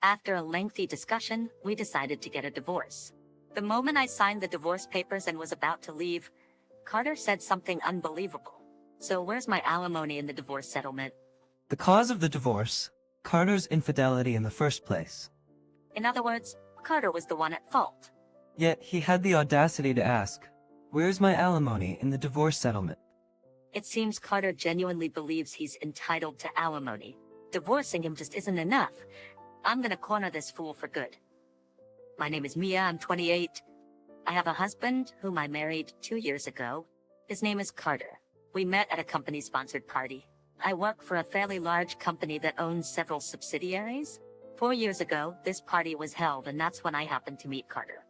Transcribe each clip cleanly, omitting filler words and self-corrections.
After a lengthy discussion, we decided to get a divorce. The moment I signed the divorce papers and was about to leave, Carter said something unbelievable. "So where's my alimony in the divorce settlement?" The cause of the divorce, Carter's infidelity in the first place. In other words, Carter was the one at fault. Yet he had the audacity to ask, "Where's my alimony in the divorce settlement?" It seems Carter genuinely believes he's entitled to alimony. Divorcing him just isn't enough. I'm gonna corner this fool for good. My name is Mia, I'm 28. I have a husband whom I married 2 years ago. His name is Carter. We met at a company-sponsored party. I work for a fairly large company that owns several subsidiaries. 4 years ago, this party was held, and that's when I happened to meet Carter.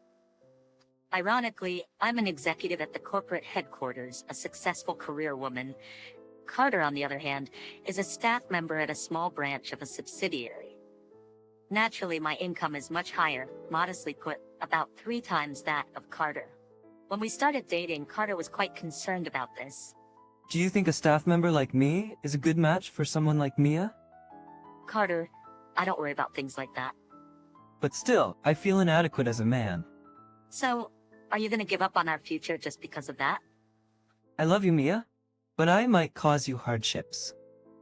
Ironically, I'm an executive at the corporate headquarters, a successful career woman. Carter, on the other hand, is a staff member at a small branch of a subsidiary. Naturally, my income is much higher, modestly put, about 3 times that of Carter. When we started dating, Carter was quite concerned about this. Do you think a staff member like me is a good match for someone like Mia? Carter, I don't worry about things like that. But still, I feel inadequate as a man. So, are you gonna give up on our future just because of that? I love you, Mia, but I might cause you hardships.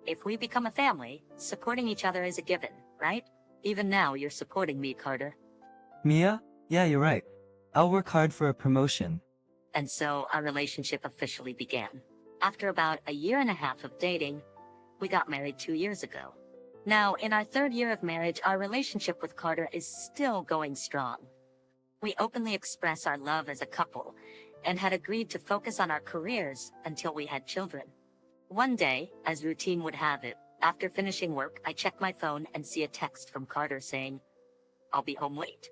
If we become a family, supporting each other is a given, right? Even now, you're supporting me, Carter. Mia? Yeah, you're right. I'll work hard for a promotion. And so, our relationship officially began. After about a year and a half of dating, we got married 2 years ago. Now, in our 3rd year of marriage, our relationship with Carter is still going strong. We openly express our love as a couple, and had agreed to focus on our careers until we had children. One day, as routine would have it, after finishing work, I check my phone and see a text from Carter saying, "I'll be home late."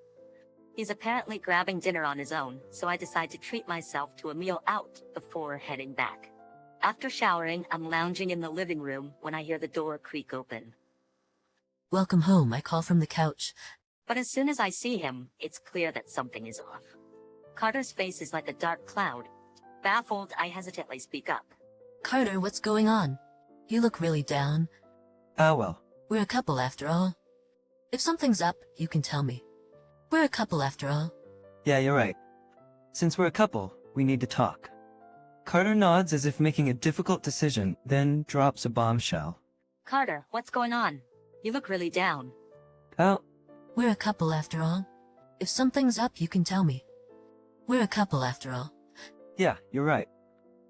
He's apparently grabbing dinner on his own, so I decide to treat myself to a meal out before heading back. After showering, I'm lounging in the living room when I hear the door creak open. "Welcome home," I call from the couch. But as soon as I see him, it's clear that something is off. Carter's face is like a dark cloud. Baffled, I hesitantly speak up. "Carter, what's going on? You look really down. Well. We're a couple after all. If something's up, you can tell me. We're a couple after all." Yeah, you're right. Since we're a couple, we need to talk. Carter nods as if making a difficult decision, then drops a bombshell. "Carter, what's going on? You look really down." Oh, We're a couple after all. If something's up, you can tell me. We're a couple after all. yeah, you're right.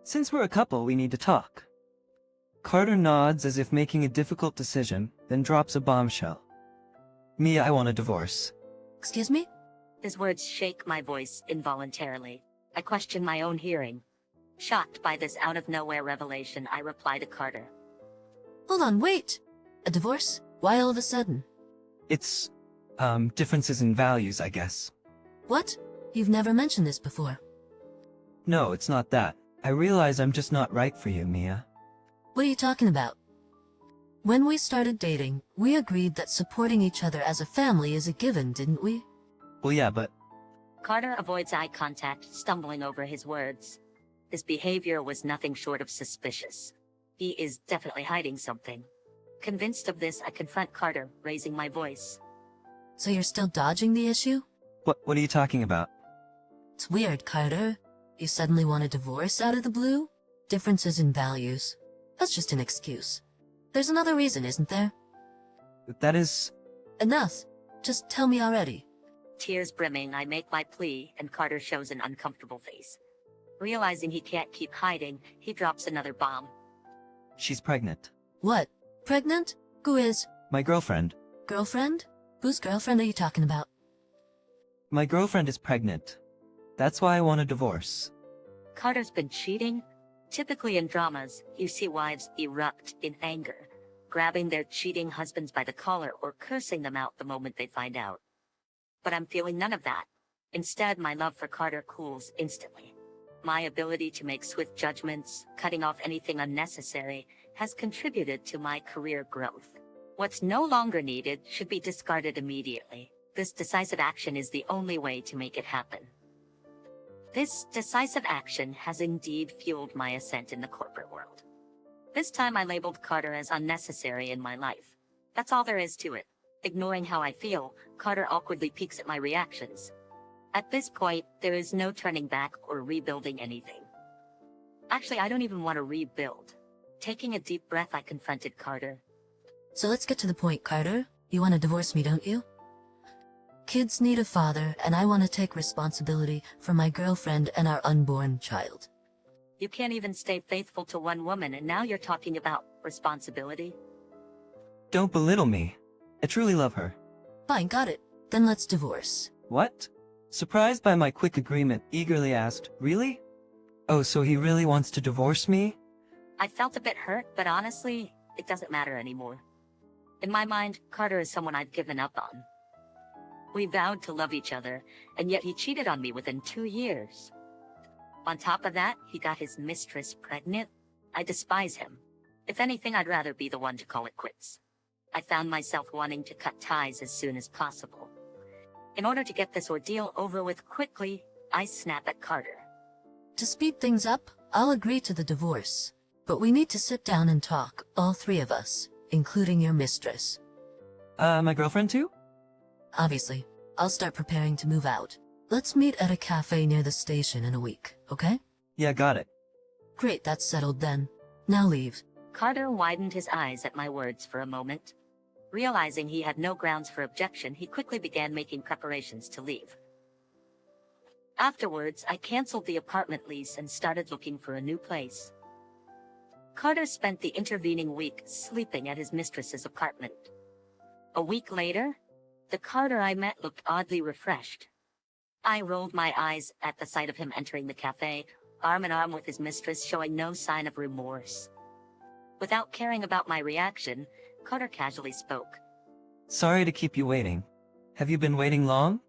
Since we're a couple, we need to talk. Carter nods as if making a difficult decision, then drops a bombshell. Mia, I want a divorce. Excuse me? His words shake my voice involuntarily. I question my own hearing. Shocked by this out-of-nowhere revelation, I reply to Carter. Hold on, wait! A divorce? Why all of a sudden? It's, differences in values, I guess. What? You've never mentioned this before. No, it's not that. I realize I'm just not right for you, Mia. What are you talking about? When we started dating, we agreed that supporting each other as a family is a given, didn't we? Well, yeah, but Carter avoids eye contact, stumbling over his words. His behavior was nothing short of suspicious. He is definitely hiding something. Convinced of this, I confront Carter, raising my voice. So you're still dodging the issue? what are you talking about? It's weird, Carter. You suddenly want a divorce out of the blue? Differences in values. That's just an excuse. There's another reason, isn't there? That is... Enough. Just tell me already. Tears brimming, I make my plea, and Carter shows an uncomfortable face. Realizing he can't keep hiding, he drops another bomb. She's pregnant. What? Pregnant? Who is? My girlfriend. Girlfriend? Whose girlfriend are you talking about? My girlfriend is pregnant. That's why I want a divorce. Carter's been cheating? Typically in dramas, you see wives erupt in anger, grabbing their cheating husbands by the collar or cursing them out the moment they find out. But I'm feeling none of that. Instead, my love for Carter cools instantly. My ability to make swift judgments, cutting off anything unnecessary, has contributed to my career growth. What's no longer needed should be discarded immediately. This decisive action is the only way to make it happen. This decisive action has indeed fueled my ascent in the corporate world. This time I labeled Carter as unnecessary in my life. That's all there is to it. Ignoring how I feel, Carter awkwardly peeks at my reactions. At this point, there is no turning back or rebuilding anything. Actually, I don't even want to rebuild. Taking a deep breath, I confronted Carter. So let's get to the point, Carter. You want to divorce me, don't you? Kids need a father, and I want to take responsibility for my girlfriend and our unborn child. You can't even stay faithful to one woman, and now you're talking about responsibility? Don't belittle me. I truly love her. Fine, got it. Then let's divorce. What? Surprised by my quick agreement, eagerly asked, really? Oh, so he really wants to divorce me? I felt a bit hurt, but honestly, it doesn't matter anymore. In my mind, Carter is someone I've given up on. We vowed to love each other, and yet he cheated on me within 2 years. On top of that, he got his mistress pregnant. I despise him. If anything, I'd rather be the one to call it quits. I found myself wanting to cut ties as soon as possible. In order to get this ordeal over with quickly, I snap at Carter. To speed things up, I'll agree to the divorce. But we need to sit down and talk, all three of us, including your mistress. My girlfriend too? Obviously, I'll start preparing to move out. Let's meet at a cafe near the station in a week, okay? Yeah, got it. Great, that's settled then. Now leave. Carter widened his eyes at my words for a moment. Realizing he had no grounds for objection, he quickly began making preparations to leave. Afterwards, I canceled the apartment lease and started looking for a new place. Carter spent the intervening week sleeping at his mistress's apartment. A week later, the Carter I met looked oddly refreshed. I rolled my eyes at the sight of him entering the cafe, arm in arm with his mistress, showing no sign of remorse. Without caring about my reaction, Carter casually spoke. Sorry to keep you waiting. Have you been waiting long?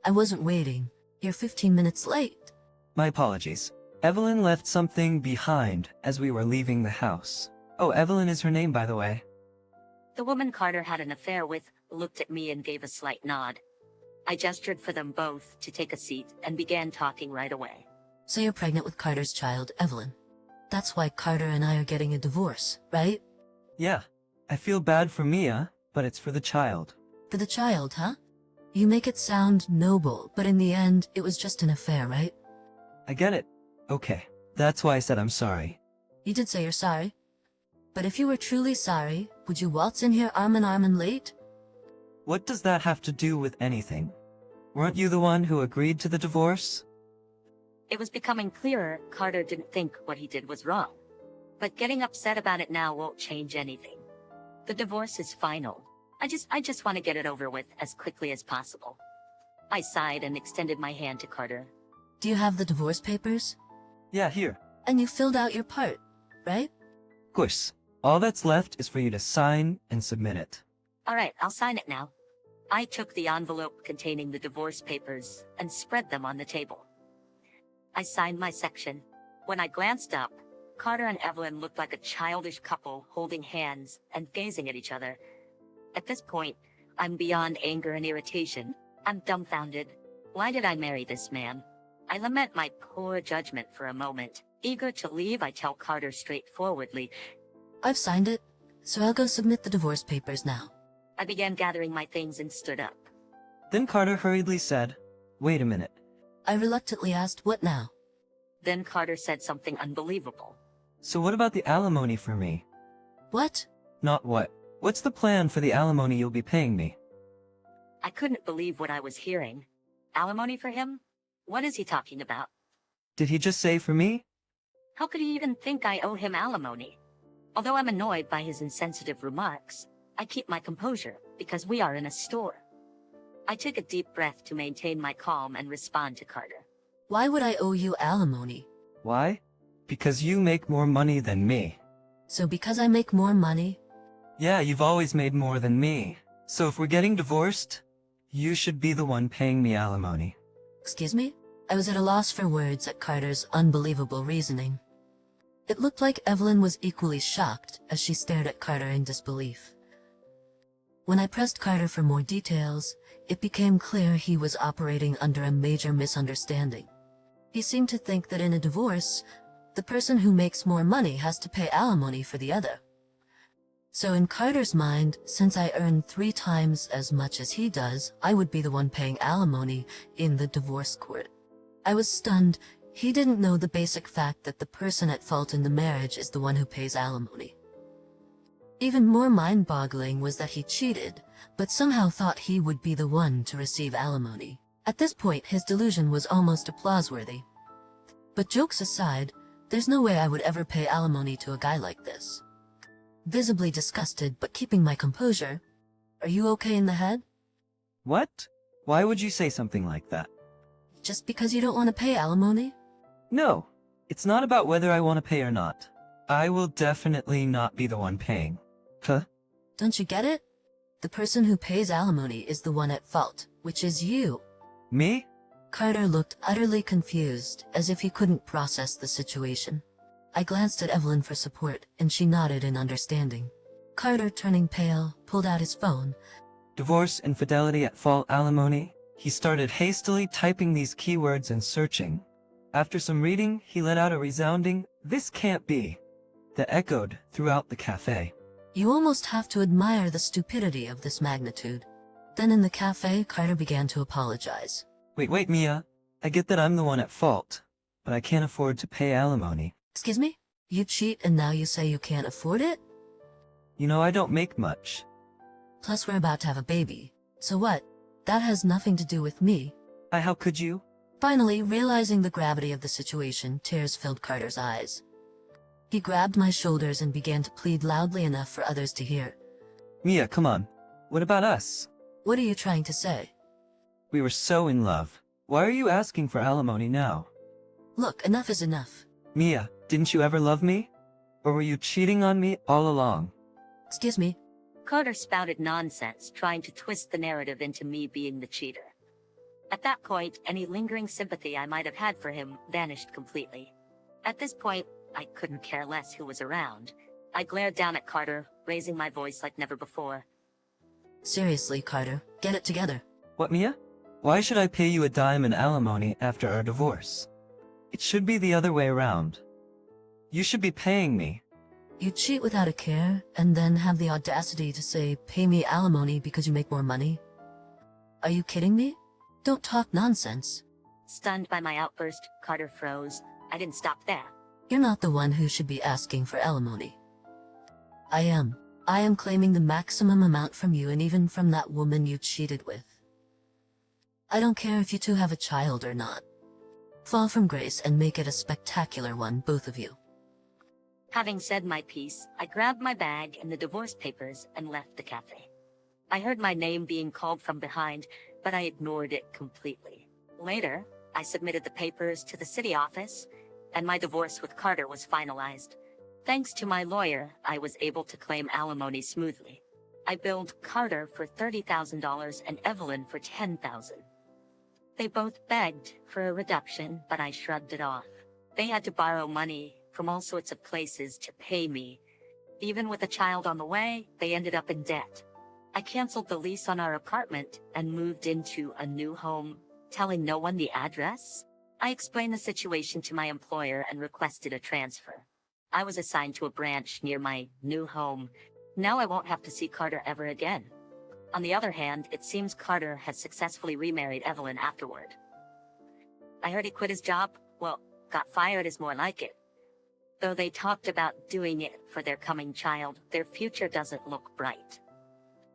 I wasn't waiting. You're 15 minutes late. My apologies. Evelyn left something behind as we were leaving the house. Oh, Evelyn is her name, by the way. The woman Carter had an affair with looked at me and gave a slight nod. I gestured for them both to take a seat and began talking right away. So you're pregnant with Carter's child, Evelyn. That's why Carter and I are getting a divorce, right? Yeah. I feel bad for Mia, but it's for the child. For the child, huh? You make it sound noble, but in the end, it was just an affair, right? I get it. Okay. That's why I said I'm sorry. You did say you're sorry. But if you were truly sorry, would you waltz in here arm in arm and late? What does that have to do with anything? Weren't you the one who agreed to the divorce? It was becoming clearer Carter didn't think what he did was wrong. But getting upset about it now won't change anything. The divorce is final. I just want to get it over with as quickly as possible. I sighed and extended my hand to Carter. Do you have the divorce papers? Yeah, here. And you filled out your part, right? Of course. All that's left is for you to sign and submit it. Alright, I'll sign it now. I took the envelope containing the divorce papers and spread them on the table. I signed my section. When I glanced up, Carter and Evelyn looked like a childish couple holding hands and gazing at each other. At this point, I'm beyond anger and irritation. I'm dumbfounded. Why did I marry this man? I lament my poor judgment for a moment. Eager to leave, I tell Carter straightforwardly. I've signed it, so I'll go submit the divorce papers now. I began gathering my things and stood up. Then Carter hurriedly said, "Wait a minute." I reluctantly asked, what now? Then Carter said something unbelievable. So what about the alimony for me? What? Not what. What's the plan for the alimony you'll be paying me? I couldn't believe what I was hearing. Alimony for him? What is he talking about? Did he just say for me? How could he even think I owe him alimony? Although I'm annoyed by his insensitive remarks, I keep my composure because we are in a store. I took a deep breath to maintain my calm and respond to Carter. Why would I owe you alimony? Why? Because you make more money than me. So because I make more money? Yeah, you've always made more than me. So if we're getting divorced, you should be the one paying me alimony. Excuse me? I was at a loss for words at Carter's unbelievable reasoning. It looked like Evelyn was equally shocked as she stared at Carter in disbelief. When I pressed Carter for more details, it became clear he was operating under a major misunderstanding. He seemed to think that in a divorce, the person who makes more money has to pay alimony for the other. So in Carter's mind, since I earn 3 times as much as he does, I would be the one paying alimony in the divorce court. I was stunned. He didn't know the basic fact that the person at fault in the marriage is the one who pays alimony. Even more mind-boggling was that he cheated, but somehow thought he would be the one to receive alimony. At this point, his delusion was almost applause-worthy. But jokes aside, there's no way I would ever pay alimony to a guy like this. Visibly disgusted but keeping my composure, "Are you okay in the head?" What? Why would you say something like that? Just because you don't want to pay alimony? No, it's not about whether I want to pay or not. I will definitely not be the one paying. Huh? Don't you get it? The person who pays alimony is the one at fault, which is you. Me? Carter looked utterly confused, as if he couldn't process the situation. I glanced at Evelyn for support, and she nodded in understanding. Carter, turning pale, pulled out his phone. Divorce, infidelity at fault, alimony. He started hastily typing these keywords and searching. After some reading, he let out a resounding, "This can't be," that echoed throughout the cafe. You almost have to admire the stupidity of this magnitude. Then in the cafe, Carter began to apologize. Wait, Mia. I get that I'm the one at fault, but I can't afford to pay alimony. Excuse me? You cheat and now you say you can't afford it? You know I don't make much. Plus we're about to have a baby. So what? That has nothing to do with me. How could you? Finally, realizing the gravity of the situation, tears filled Carter's eyes. He grabbed my shoulders and began to plead loudly enough for others to hear. Mia, come on. What about us? What are you trying to say? We were so in love. Why are you asking for alimony now? Look, enough is enough. Mia, didn't you ever love me? Or were you cheating on me all along? Excuse me? Carter spouted nonsense, trying to twist the narrative into me being the cheater. At that point, any lingering sympathy I might have had for him vanished completely. At this point, I couldn't care less who was around. I glared down at Carter, raising my voice like never before. Seriously, Carter, get it together. What, Mia? Why should I pay you a dime in alimony after our divorce? It should be the other way around. You should be paying me. You cheat without a care, and then have the audacity to say, "Pay me alimony because you make more money"? Are you kidding me? Don't talk nonsense. Stunned by my outburst, Carter froze. I didn't stop there. You're not the one who should be asking for alimony. I am. I am claiming the maximum amount from you and even from that woman you cheated with. I don't care if you two have a child or not. Fall from grace and make it a spectacular one, both of you. Having said my piece, I grabbed my bag and the divorce papers and left the cafe. I heard my name being called from behind, but I ignored it completely. Later, I submitted the papers to the city office, and my divorce with Carter was finalized. Thanks to my lawyer, I was able to claim alimony smoothly. I billed Carter for $30,000 and Evelyn for $10,000. They both begged for a reduction, but I shrugged it off. They had to borrow money from all sorts of places to pay me. Even with a child on the way, they ended up in debt. I canceled the lease on our apartment and moved into a new home, telling no one the address. I explained the situation to my employer and requested a transfer. I was assigned to a branch near my new home. Now I won't have to see Carter ever again. On the other hand, it seems Carter has successfully remarried Evelyn afterward. I heard he quit his job. Well, got fired is more like it. Though they talked about doing it for their coming child, their future doesn't look bright.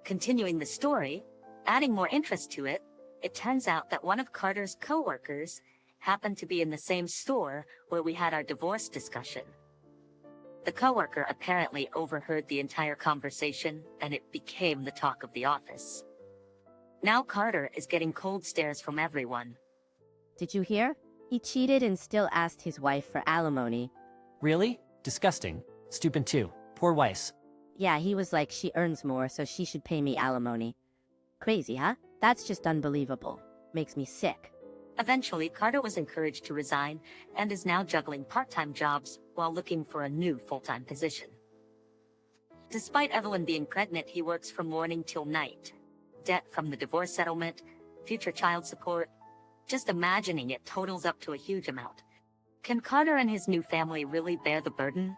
Continuing the story, adding more interest to it, it turns out that one of Carter's co-workers happened to be in the same store where we had our divorce discussion. The coworker apparently overheard the entire conversation, and it became the talk of the office. Now Carter is getting cold stares from everyone. Did you hear? He cheated and still asked his wife for alimony. Really? Disgusting. Stupid too. Poor Weiss. Yeah, he was like, she earns more, so she should pay me alimony. Crazy, huh? That's just unbelievable. Makes me sick. Eventually, Carter was encouraged to resign and is now juggling part-time jobs while looking for a new full-time position. Despite Evelyn being pregnant, he works from morning till night. Debt from the divorce settlement, future child support. Just imagining it totals up to a huge amount. Can Carter and his new family really bear the burden?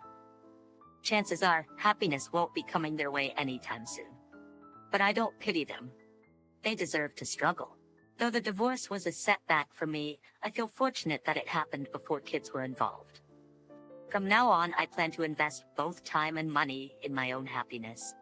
Chances are, happiness won't be coming their way anytime soon. But I don't pity them. They deserve to struggle. Though the divorce was a setback for me, I feel fortunate that it happened before kids were involved. From now on, I plan to invest both time and money in my own happiness.